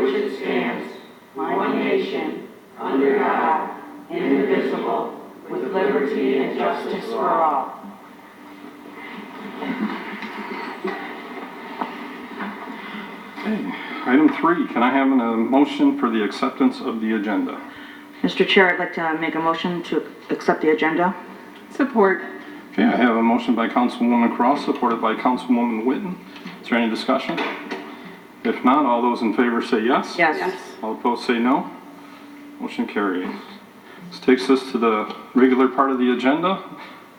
which it stands, one nation, under God, indivisible, with liberty and justice for all. Okay. Item 3, can I have a motion for the acceptance of the agenda? Mr. Chair, I'd like to make a motion to accept the agenda. Support. Okay, I have a motion by Councilwoman Cross, supported by Councilwoman Witten. Is there any discussion? If not, all those in favor say yes. Yes. All opposed say no. Motion carries. This takes us to the regular part of the agenda,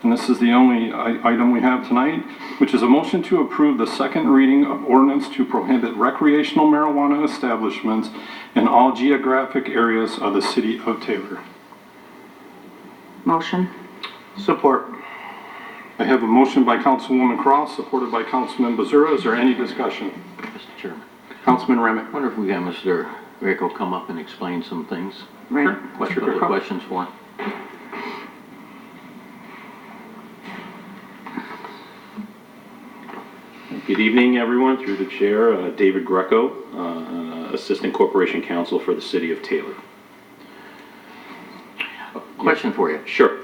and this is the only item we have tonight, which is a motion to approve the second reading of ordinance to prohibit recreational marijuana establishments in all geographic areas of the city of Taylor. Motion. Support. I have a motion by Councilwoman Cross, supported by Councilman Bazura. Is there any discussion? Mr. Chairman, Councilman Remick. I wonder if we got Mr. Greco come up and explain some things. Right. Sure. Couple of questions for him. Good evening, everyone. Through the chair, David Greco, Assistant Corporation Counsel for the City of Taylor. Question for you. Sure.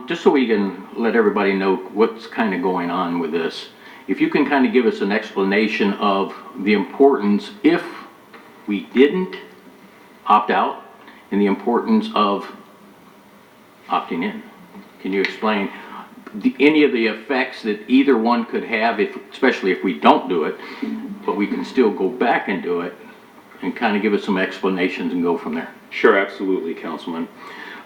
Just so we can let everybody know what's kind of going on with this, if you can kind of give us an explanation of the importance, if we didn't opt out, and the importance of opting in. Can you explain any of the effects that either one could have, especially if we don't do it, but we can still go back and do it, and kind of give us some explanations and go from there? Sure, absolutely, Councilman.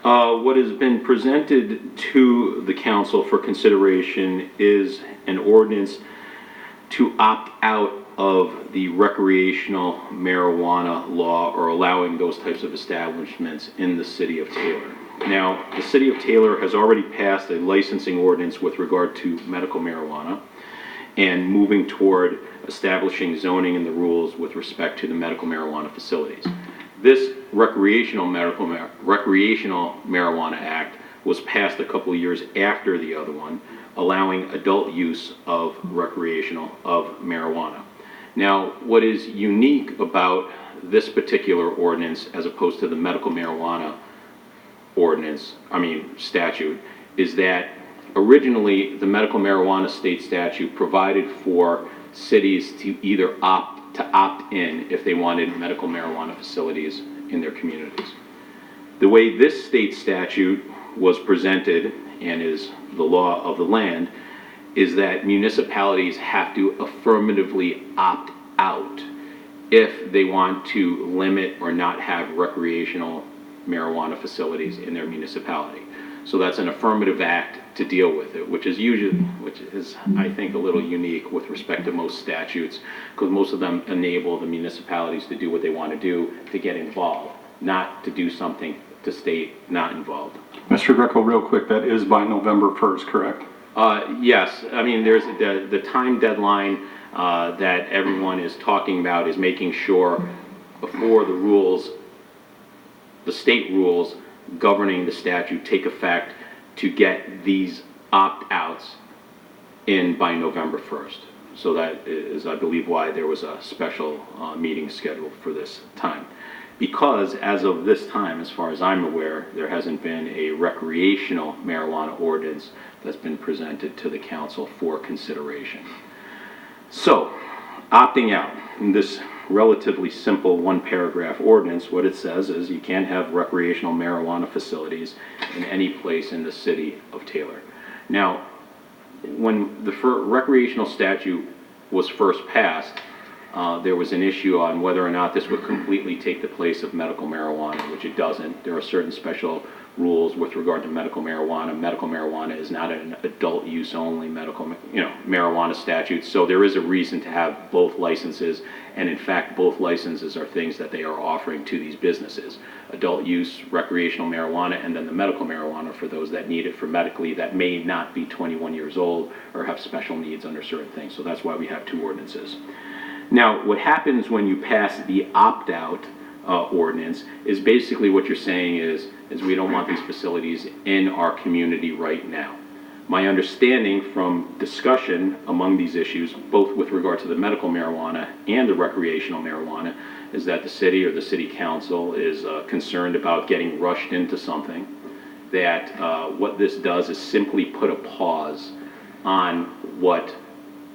What has been presented to the council for consideration is an ordinance to opt out of the recreational marijuana law, or allowing those types of establishments in the city of Taylor. Now, the city of Taylor has already passed a licensing ordinance with regard to medical marijuana and moving toward establishing zoning and the rules with respect to the medical marijuana facilities. This recreational marijuana act was passed a couple of years after the other one, allowing adult use of marijuana. Now, what is unique about this particular ordinance as opposed to the medical marijuana statute, is that originally the medical marijuana state statute provided for cities to either opt in if they wanted medical marijuana facilities in their communities. The way this state statute was presented, and is the law of the land, is that municipalities have to affirmatively opt out if they want to limit or not have recreational marijuana facilities in their municipality. So that's an affirmative act to deal with it, which is I think a little unique with respect to most statutes, because most of them enable the municipalities to do what they want to do, to get involved, not to do something to stay not involved. Mr. Greco, real quick, that is by November 1st, correct? Yes, I mean, there's the time deadline that everyone is talking about is making sure before the rules, the state rules governing the statute take effect, to get these opt-outs in by November 1st. So that is, I believe, why there was a special meeting scheduled for this time. Because as of this time, as far as I'm aware, there hasn't been a recreational marijuana ordinance that's been presented to the council for consideration. So, opting out, in this relatively simple one-paragraph ordinance, what it says is you can't have recreational marijuana facilities in any place in the city of Taylor. Now, when the recreational statute was first passed, there was an issue on whether or not this would completely take the place of medical marijuana, which it doesn't. There are certain special rules with regard to medical marijuana. Medical marijuana is not an adult use only marijuana statute, so there is a reason to have both licenses, and in fact both licenses are things that they are offering to these businesses. Adult use recreational marijuana, and then the medical marijuana for those that need it for medically that may not be 21 years old or have special needs under certain things. So that's why we have two ordinances. Now, what happens when you pass the opt-out ordinance is basically what you're saying is we don't want these facilities in our community right now. My understanding from discussion among these issues, both with regard to the medical marijuana and the recreational marijuana, is that the city or the city council is concerned about getting rushed into something, that what this does is simply put a pause on what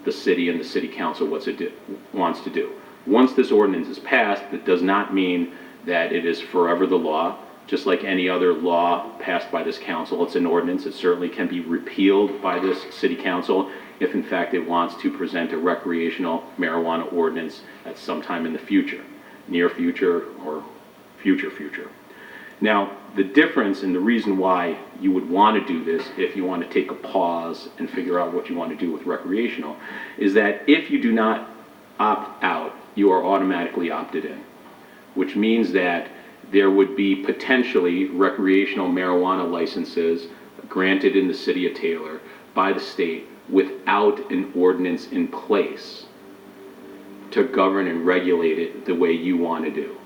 the city and the city council wants to do. Once this ordinance is passed, that does not mean that it is forever the law. Just like any other law passed by this council, it's an ordinance. It certainly can be repealed by this city council if in fact it wants to present a recreational marijuana ordinance at some time in the future, near future or future. Now, the difference and the reason why you would want to do this, if you want to take a pause and figure out what you want to do with recreational, is that if you do not opt out, you are automatically opted in, which means that there would be potentially recreational marijuana licenses granted in the city of Taylor by the state without an ordinance in place to govern and regulate it the way you want to do.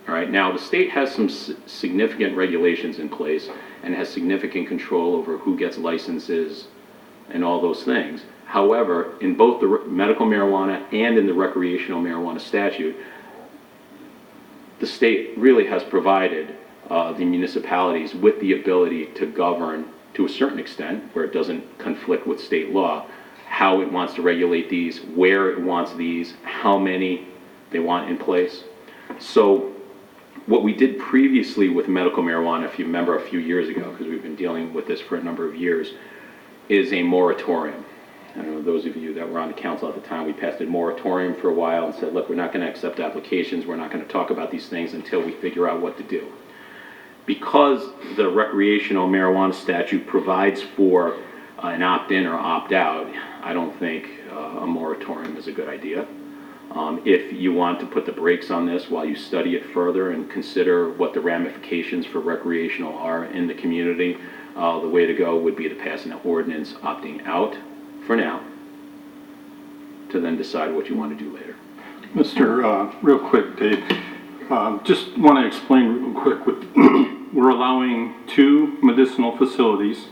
All right, now the state has some significant regulations in place and has significant control over who gets licenses and all those things. However, in both the medical marijuana and in the recreational marijuana statute, the state really has provided the municipalities with the ability to govern to a certain extent, where it doesn't conflict with state law, how it wants to regulate these, where it wants these, how many they want in place. So what we did previously with medical marijuana, if you remember a few years ago, because we've been dealing with this for a number of years, is a moratorium. I don't know, those of you that were on the council at the time, we passed a moratorium for a while and said, look, we're not going to accept applications, we're not going to talk about these things until we figure out what to do. Because the recreational marijuana statute provides for an opt-in or opt-out, I don't think a moratorium is a good idea. If you want to put the brakes on this while you study it further and consider what the ramifications for recreational are in the community, the way to go would be to pass an ordinance opting out for now, to then decide what you want to do later. Real quick, Dave, just want to explain real quick, we're allowing 2 medicinal facilities,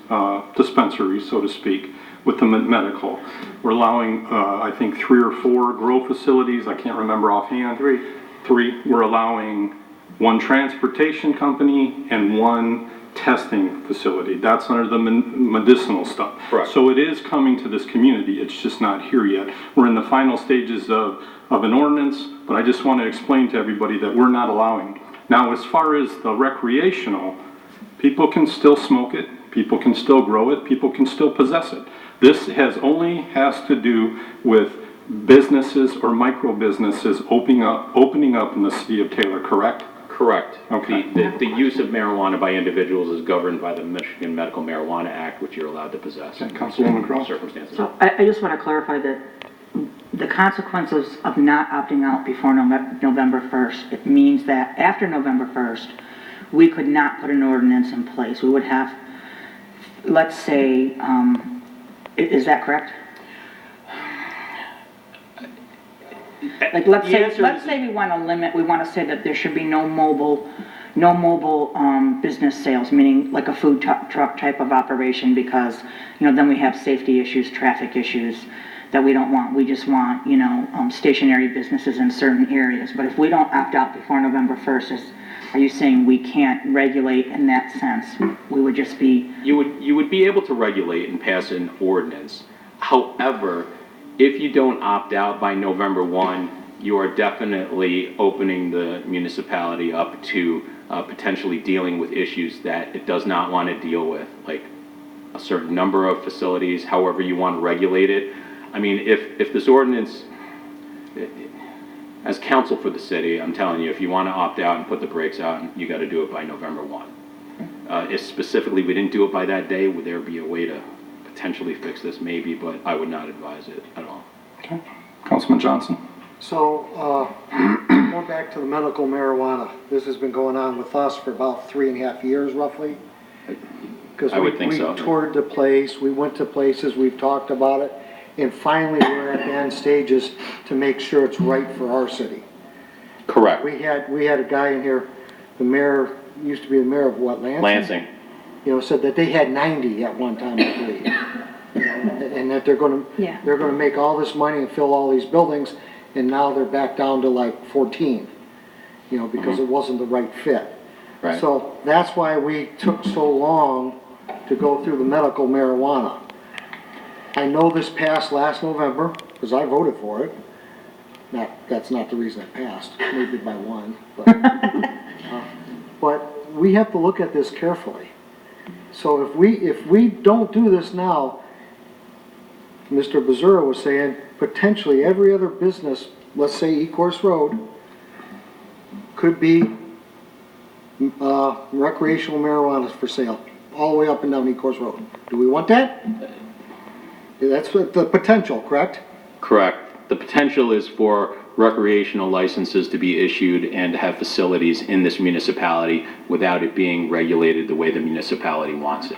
dispensaries, so to speak, with the medical. We're allowing, I think, 3 or 4 grow facilities, I can't remember offhand. 3. We're allowing 1 transportation company and 1 testing facility. That's under the medicinal stuff. Correct. So it is coming to this community, it's just not here yet. We're in the final stages of an ordinance, but I just want to explain to everybody that we're not allowing. Now, as far as the recreational, people can still smoke it, people can still grow it, people can still possess it. This only has to do with businesses or micro businesses opening up in the city of Taylor, correct? Correct. Okay. The use of marijuana by individuals is governed by the Michigan Medical Marijuana Act, which you're allowed to possess. Okay, Councilwoman Crowe. Circumstances. So I just want to clarify that the consequences of not opting out before November 1st, it means that after November 1st, we could not put an ordinance in place. We would have, let's say, is that correct? Like, let's say we want to limit, we want to say that there should be no mobile business sales, meaning like a food truck type of operation, because, then we have safety issues, traffic issues that we don't want. We just want, stationary businesses in certain areas. But if we don't opt out before November 1st, are you saying we can't regulate in that sense? We would just be... You would be able to regulate and pass an ordinance. However, if you don't opt out by November 1, you are definitely opening the municipality up to potentially dealing with issues that it does not want to deal with, like a certain number of facilities, however you want to regulate it. I mean, if this ordinance, as counsel for the city, I'm telling you, if you want to opt out and put the brakes out, you got to do it by November 1. If specifically we didn't do it by that day, would there be a way to potentially fix this? Maybe, but I would not advise it at all. Okay. Councilman Johnson. So, going back to the medical marijuana, this has been going on with us for about 3.5 years roughly. I would think so. We toured the place, we went to places, we've talked about it, and finally we're at the end stages to make sure it's right for our city. Correct. We had a guy in here, the mayor, used to be the mayor of what, Lansing? Lansing. said that they had 90 at one time, I believe. And that they're gonna, Yeah. they're gonna make all this money and fill all these buildings, and now they're back down to like 14, because it wasn't the right fit. Right. So that's why we took so long to go through the medical marijuana. I know this passed last November, because I voted for it. That's not the reason it passed, maybe by one, but we have to look at this carefully. So if we don't do this now, Mr. Bezura was saying, potentially every other business, let's say Ecorse Road, could be recreational marijuana for sale, all the way up and down Ecorse Road. Do we want that? That's what the potential, correct? Correct. The potential is for recreational licenses to be issued and to have facilities in this municipality without it being regulated the way the municipality wants it.